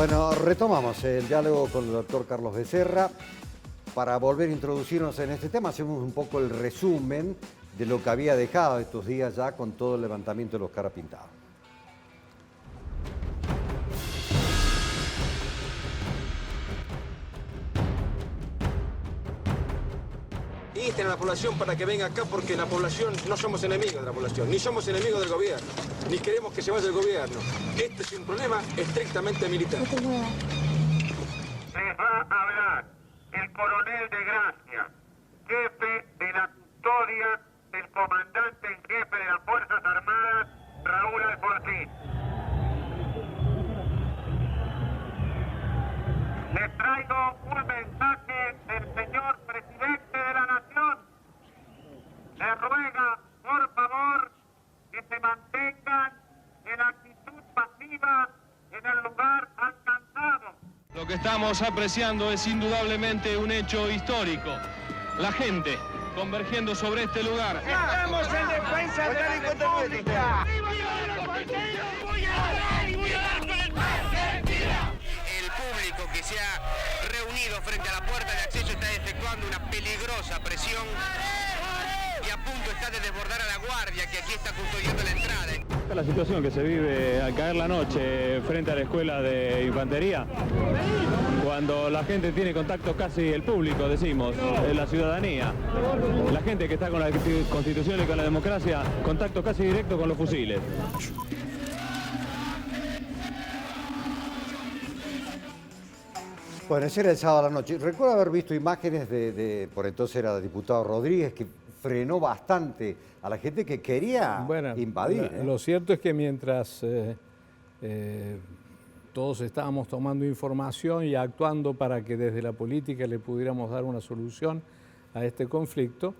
Bueno, retomamos el diálogo con el doctor Carlos Becerra. Para volver a introducirnos en este tema, hacemos un poco el resumen de lo que había dejado estos días ya con todo el levantamiento de los cara pintados. Insten a la población para que venga acá porque la población, no somos enemigos de la población, ni somos enemigos del gobierno, ni queremos que se vaya el gobierno. Este es un problema estrictamente militar. Les va a hablar el coronel de Gracia, jefe de la custodia del comandante en jefe de las Fuerzas Armadas, Raúl Alfonsín. Les traigo un mensaje del señor presidente de la Nación. Le ruega, por favor, que se mantengan en actitud pasiva en el lugar alcanzado. Lo que estamos apreciando es indudablemente un hecho histórico. La gente convergiendo sobre este lugar. Estamos en defensa de la República. El público que se ha reunido frente a la puerta de acceso está efectuando una peligrosa presión y a punto está de desbordar a la guardia que aquí está custodiando la entrada. Esta es la situación que se vive al caer la noche frente a la escuela de infantería, cuando la gente tiene contacto casi, el público decimos, la ciudadanía, la gente que está con la Constitución y con la democracia, contacto casi directo con los fusiles. Bueno, ese era el sábado a la noche. Recuerdo haber visto imágenes por entonces era el diputado Rodríguez, que frenó bastante a la gente que quería invadir. Lo cierto es que mientras todos estábamos tomando información y actuando para que desde la política le pudiéramos dar una solución a este conflicto,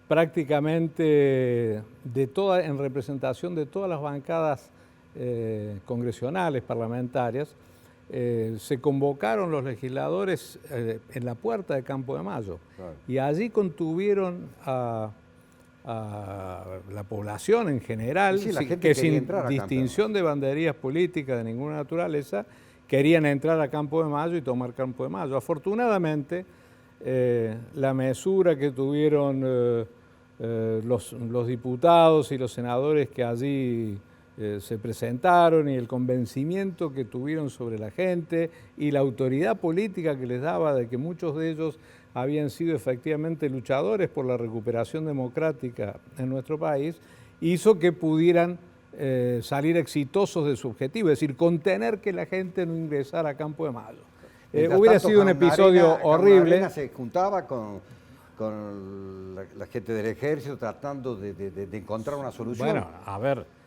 prácticamente en representación de todas las bancadas congresionales, parlamentarias, se convocaron los legisladores en la puerta de Campo de Mayo, claro, y allí contuvieron a la población en general, sí, que sin distinción de banderías políticas de ninguna naturaleza, querían entrar a Campo de Mayo y tomar Campo de Mayo. Afortunadamente, la mesura que tuvieron los diputados y los senadores que allí se presentaron y el convencimiento que tuvieron sobre la gente y la autoridad política que les daba de que muchos de ellos habían sido efectivamente luchadores por la recuperación democrática en nuestro país, hizo que pudieran salir exitosos de su objetivo, es decir, contener que la gente no ingresara a Campo de Mayo. Hubiera sido un episodio horrible. Arena se juntaba con la gente del ejército tratando de encontrar una solución. Bueno, a ver,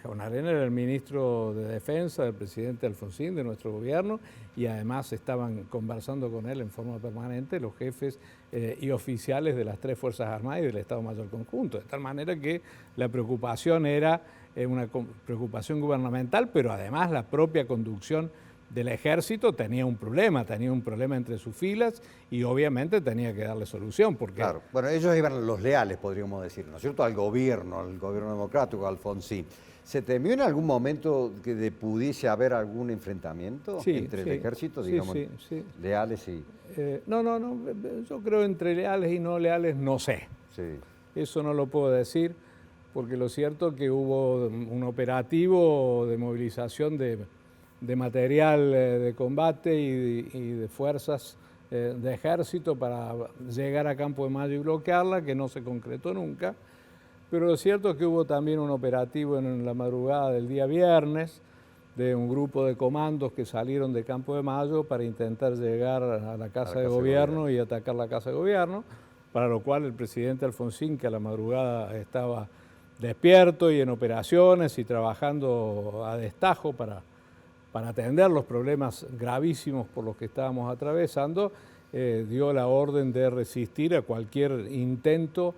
Juan Arena era el ministro de Defensa del presidente Alfonsín, de nuestro gobierno, y además estaban conversando con él en forma permanente los jefes y oficiales de las tres Fuerzas Armadas y del Estado Mayor Conjunto, de tal manera que la preocupación era una preocupación gubernamental, pero además la propia conducción del ejército tenía un problema entre sus filas y obviamente tenía que darle solución. Porque... Claro, bueno, ellos iban los leales, podríamos decir, ¿no es cierto?, al gobierno democrático, Alfonsín. ¿Se temió en algún momento que pudiese haber algún enfrentamiento entre el ejército, digamos, leales y...? No, yo creo entre leales y no leales, no sé. Sí. Eso no lo puedo decir, porque lo cierto es que hubo un operativo de movilización de material de combate y de fuerzas de ejército para llegar a Campo de Mayo y bloquearla, que no se concretó nunca. Pero lo cierto es que hubo también un operativo en la madrugada del día viernes de un grupo de comandos que salieron de Campo de Mayo para intentar llegar a la Casa de Gobierno y atacar la Casa de Gobierno, para lo cual el presidente Alfonsín, que a la madrugada estaba despierto y en operaciones y trabajando a destajo para atender los problemas gravísimos por los que estábamos atravesando, dio la orden de resistir a cualquier intento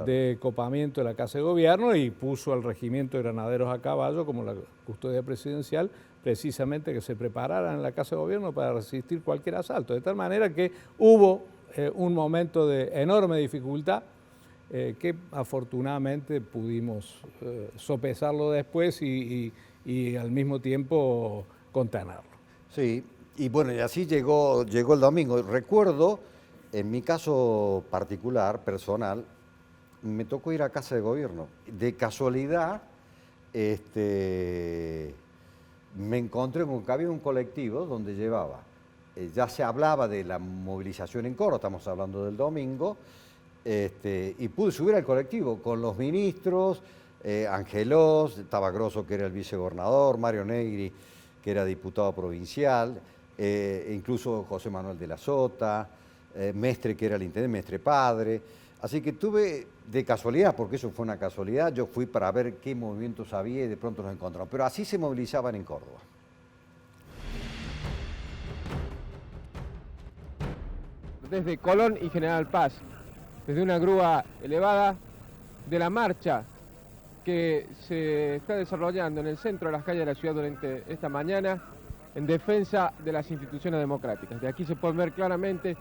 de copamiento de la Casa de Gobierno y puso al regimiento de granaderos a caballo como la custodia presidencial, precisamente que se prepararan en la Casa de Gobierno para resistir cualquier asalto. De tal manera que hubo un momento de enorme dificultad que afortunadamente pudimos sopesarlo después y al mismo tiempo contenerlo. Sí, y bueno, y así llegó el domingo. Recuerdo, en mi caso particular, personal, me tocó ir a Casa de Gobierno. De casualidad, me encontré con que había un colectivo donde llevaba, ya se hablaba de la movilización en Córdoba, estamos hablando del domingo, y pude subir al colectivo con los ministros, Angelos, estaba Grosso, que era el vicegobernador, Mario Negri, que era diputado provincial, incluso José Manuel de la Sota, Mestre, que era el intendente, Mestre padre. Así que tuve, de casualidad, porque eso fue una casualidad, yo fui para ver qué movimientos había y de pronto nos encontramos. Pero así se movilizaban en Córdoba. Desde Colón y General Paz, desde una grúa elevada, de la marcha que se está desarrollando en el centro de las calles de la ciudad durante esta mañana en defensa de las instituciones democráticas. De aquí se pueden ver claramente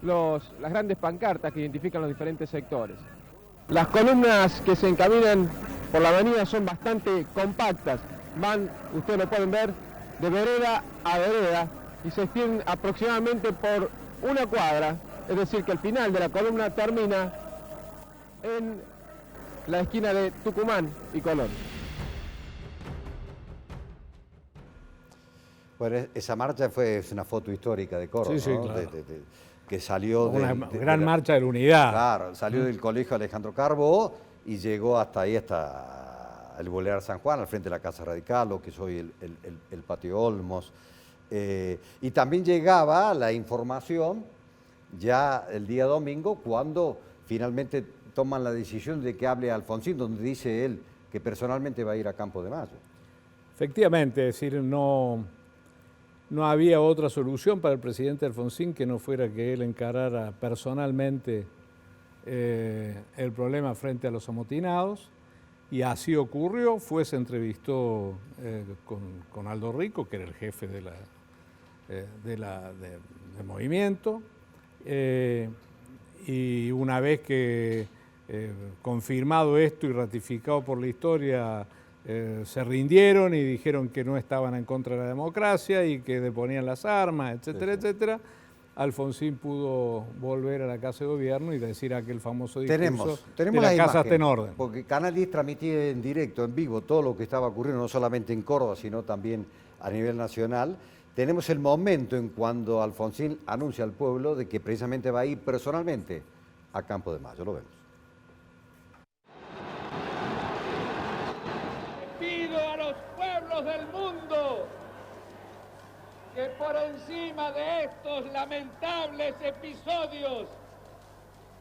las grandes pancartas que identifican los diferentes sectores. Las columnas que se encaminan por la avenida son bastante compactas, van, ustedes lo pueden ver, de vereda a vereda y se extienden aproximadamente por una cuadra, es decir que el final de la columna termina en la esquina de Tucumán y Colón. Bueno, esa marcha es una foto histórica de Córdoba, sí, ¿no? Claro. Que salió una gran marcha de la unidad. Claro, salió del colegio Alejandro Carbó y llegó hasta ahí, hasta el Boulevard San Juan, al frente de la Casa Radical, lo que es hoy el Patio Olmos. Y también llegaba la información ya el día domingo, cuando finalmente toman la decisión de que hable Alfonsín, donde dice él que personalmente va a ir a Campo de Mayo. Efectivamente, es decir, no había otra solución para el presidente Alfonsín que no fuera que él encarara personalmente el problema frente a los amotinados, y así ocurrió. Se entrevistó con Aldo Rico, que era el jefe del movimiento, y una vez que confirmado esto y ratificado por la historia, se rindieron y dijeron que no estaban en contra de la democracia y que deponían las armas, etcétera, etcétera. Alfonsín pudo volver a la Casa de Gobierno y decir aquel famoso discurso tenemos de la la casa está en orden. Porque Canal 10 transmitía en directo, en vivo, todo lo que estaba ocurriendo, no solamente en Córdoba, sino también a nivel nacional. Tenemos el momento en cuando Alfonsín anuncia al pueblo de que precisamente va a ir personalmente a Campo de Mayo. Lo vemos. Pido a los pueblos del mundo que por encima de estos lamentables episodios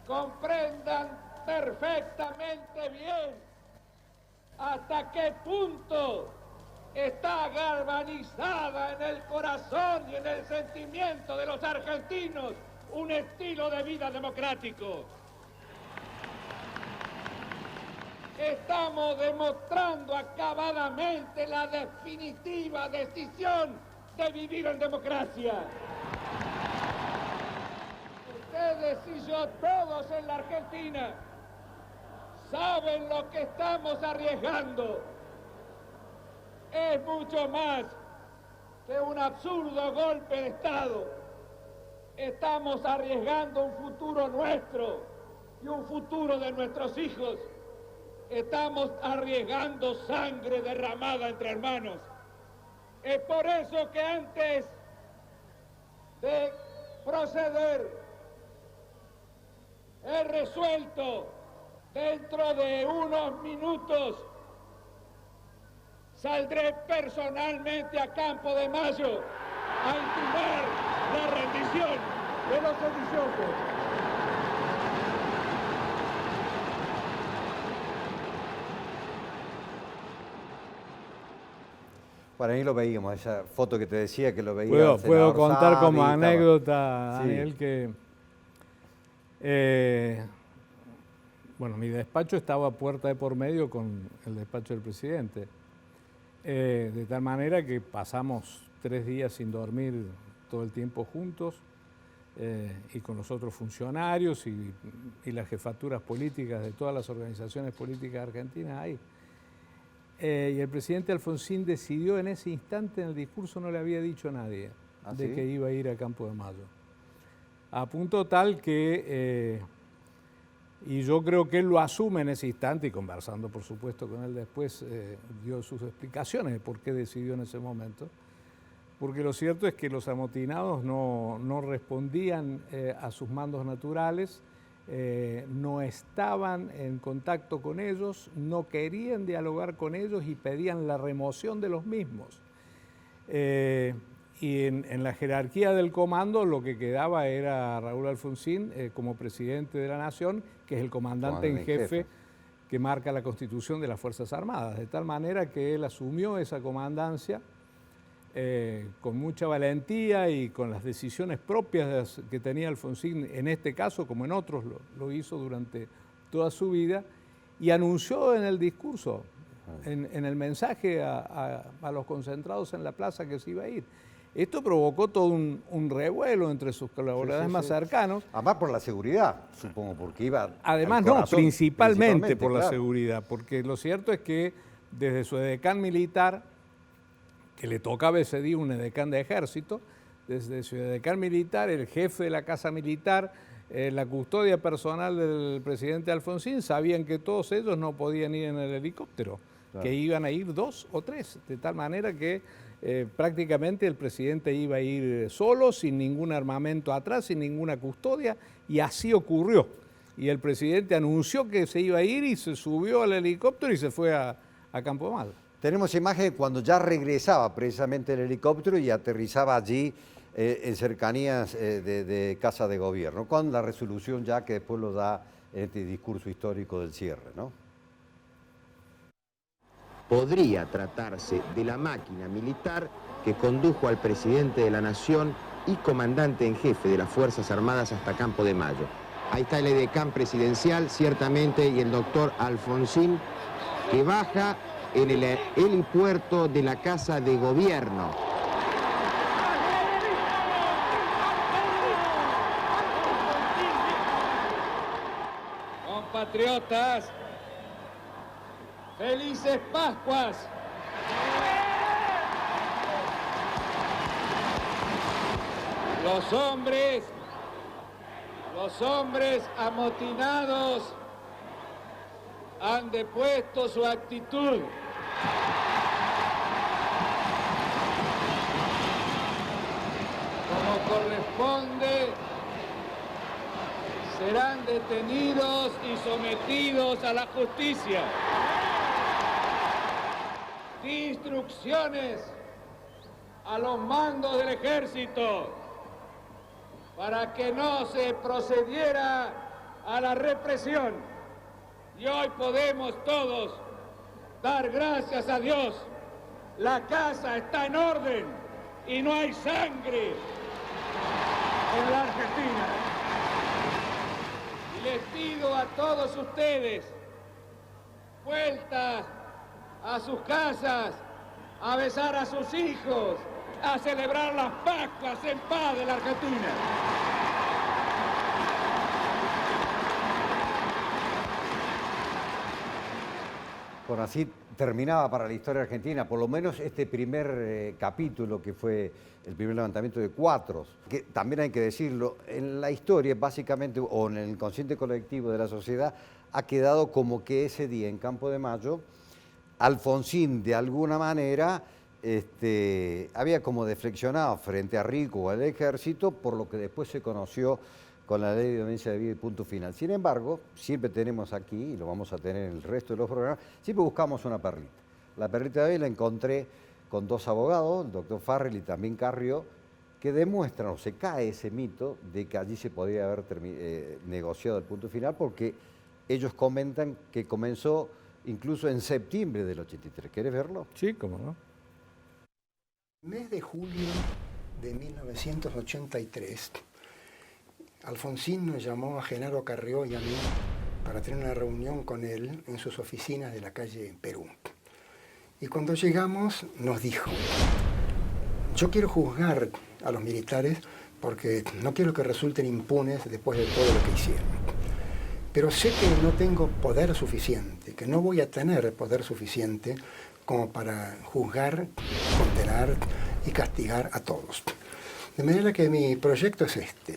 comprendan perfectamente bien hasta qué punto está galvanizada en el corazón y en el sentimiento de los argentinos un estilo de vida democrático. Estamos demostrando acabadamente la definitiva decisión de vivir en democracia. Ustedes y yo, todos en la Argentina, saben lo que estamos arriesgando. Es mucho más que un absurdo golpe de Estado. Estamos arriesgando un futuro nuestro y un futuro de nuestros hijos. Estamos arriesgando sangre derramada entre hermanos. Es por eso que antes de proceder, he resuelto dentro de unos minutos saldré personalmente a Campo de Mayo a intimar la rendición de los sediciosos. Bueno, ahí lo veíamos, esa foto que te decía que lo veía. Puedo contar como anécdota, Daniel, sí, que bueno, mi despacho estaba puerta de por medio con el despacho del presidente. De tal manera que pasamos 3 días sin dormir todo el tiempo juntos, y con los otros funcionarios y las jefaturas políticas de todas las organizaciones políticas argentinas ahí. y el presidente Alfonsín decidió en ese instante, en el discurso no le había dicho a nadie de que iba a ir a Campo de Mayo. A punto tal que, y yo creo que él lo asume en ese instante, y conversando por supuesto con él después, dio sus explicaciones de por qué decidió en ese momento, porque lo cierto es que los amotinados no respondían a sus mandos naturales, no estaban en contacto con ellos, no querían dialogar con ellos y pedían la remoción de los mismos. Y en la jerarquía del comando lo que quedaba era Raúl Alfonsín como presidente de la Nación, que es el comandante en jefe que marca la Constitución de las Fuerzas Armadas, de tal manera que él asumió esa comandancia con mucha valentía y con las decisiones propias que tenía Alfonsín, en este caso como en otros lo hizo durante toda su vida, y anunció en el discurso, en el mensaje a los concentrados en la plaza que se iba a ir. Esto provocó todo un revuelo entre sus colaboradores más cercanos. Además por la seguridad, supongo, porque iba Además no, principalmente por la seguridad, porque lo cierto es que desde su edecán militar, que le tocaba ese día un edecán de ejército, desde su edecán militar, el jefe de la casa militar, la custodia personal del presidente Alfonsín, sabían que todos ellos no podían ir en el helicóptero, que iban a ir 2 o 3, de tal manera que prácticamente el presidente iba a ir solo, sin ningún armamento atrás, sin ninguna custodia, y así ocurrió. Y el presidente anunció que se iba a ir y se subió al helicóptero y se fue a Campo de Mayo. Tenemos imágenes cuando ya regresaba precisamente el helicóptero y aterrizaba allí en cercanías de Casa de Gobierno, con la resolución ya que después lo da este discurso histórico del cierre, ¿no? Podría tratarse de la máquina militar que condujo al presidente de la Nación y comandante en jefe de las Fuerzas Armadas hasta Campo de Mayo. Ahí está el edecán presidencial, ciertamente, y el doctor Alfonsín, que baja en el helipuerto de la Casa de Gobierno. Compatriotas, ¡felices Pascuas! Los hombres amotinados han depuesto su actitud. Como corresponde, serán detenidos y sometidos a la justicia. Di instrucciones a los mandos del ejército para que no se procediera a la represión. Y hoy podemos todos dar gracias a Dios. La casa está en orden y no hay sangre en la Argentina. Y les pido a todos ustedes, vuelta a sus casas, a besar a sus hijos, a celebrar las Pascuas en paz de la Argentina. Bueno, así terminaba para la historia argentina, por lo menos este primer capítulo, que fue el primer levantamiento de Cuatros, que también hay que decirlo, en la historia básicamente, o en el consciente colectivo de la sociedad, ha quedado como que ese día en Campo de Mayo, Alfonsín de alguna manera había como deflexionado frente a Rico o al ejército, por lo que después se conoció con la ley de audiencia de vida y punto final. Sin embargo, siempre tenemos aquí, y lo vamos a tener en el resto de los programas, siempre buscamos una perlita. La perlita de hoy la encontré con 2 abogados, el doctor Farrell y también Carrió, que demuestran, o se cae ese mito de que allí se podía haber negociado el punto final, porque ellos comentan que comenzó incluso en septiembre del 83. ¿Querés verlo? Sí, cómo no. Mes de julio de 1983, Alfonsín nos llamó a Genaro Carrió y a mí para tener una reunión con él en sus oficinas de la calle Perú. Y cuando llegamos nos dijo: yo quiero juzgar a los militares porque no quiero que resulten impunes después de todo lo que hicieron. Pero sé que no tengo poder suficiente, que no voy a tener poder suficiente como para juzgar, condenar y castigar a todos. De manera que mi proyecto es este.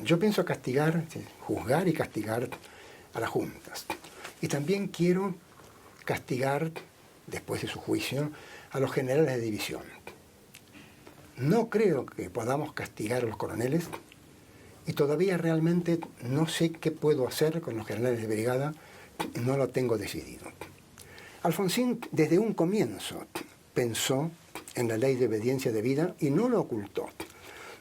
Yo pienso castigar, juzgar y castigar a las juntas. Y también quiero castigar, después de su juicio, a los generales de división. No creo que podamos castigar a los coroneles y todavía realmente no sé qué puedo hacer con los generales de brigada, no lo tengo decidido. Alfonsín desde un comienzo pensó en la ley de obediencia debida y no lo ocultó.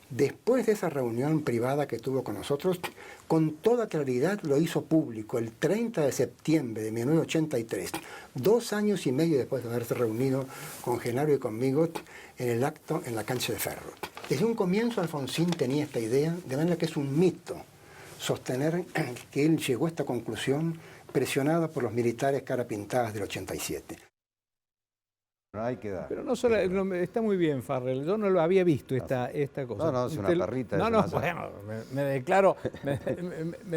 Después de esa reunión privada que tuvo con nosotros, con toda claridad lo hizo público el 30 de septiembre de 1983, 2 años y medio después de haberse reunido con Genaro y conmigo en el acto en la cancha de Ferro. Desde un comienzo Alfonsín tenía esta idea, de manera que es un mito sostener que él llegó a esta conclusión presionado por los militares cara pintadas del 87. Hay que dar. Pero no solo, está muy bien, Farrell. Yo no lo había visto esta cosa. No, es una perrita. No, bueno, me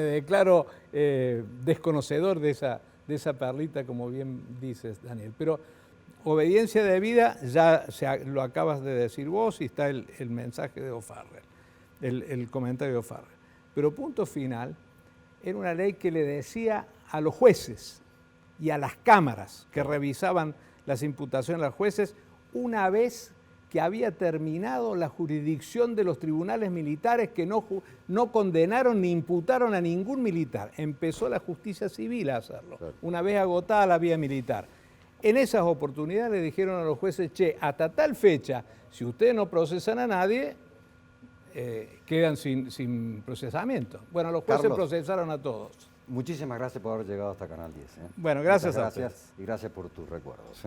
declaro desconocedor de esa perlita, como bien dices, Daniel. Pero obediencia debida, ya lo acabas de decir vos y está el mensaje de O'Farrell, el comentario de O'Farrell. Pero punto final, era una ley que le decía a los jueces y a las cámaras que revisaban las imputaciones a los jueces, una vez que había terminado la jurisdicción de los tribunales militares que no condenaron ni imputaron a ningún militar. Empezó la justicia civil a hacerlo, una vez agotada la vía militar. En esas oportunidades le dijeron a los jueces, che, hasta tal fecha, si ustedes no procesan a nadie, quedan sin procesamiento. Bueno, los jueces procesaron a todos. Muchísimas gracias por haber llegado hasta Canal 10. Bueno, gracias a ustedes. Y gracias por tus recuerdos.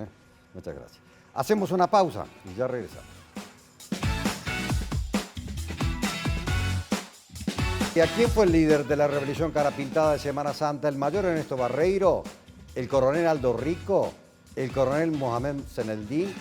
Muchas gracias. Hacemos una pausa y ya regresamos. ¿Y a quién fue el líder de la rebelión cara pintada de Semana Santa? ¿El mayor Ernesto Barreiro? ¿El coronel Aldo Rico? ¿El coronel Mohamed Zeneldín?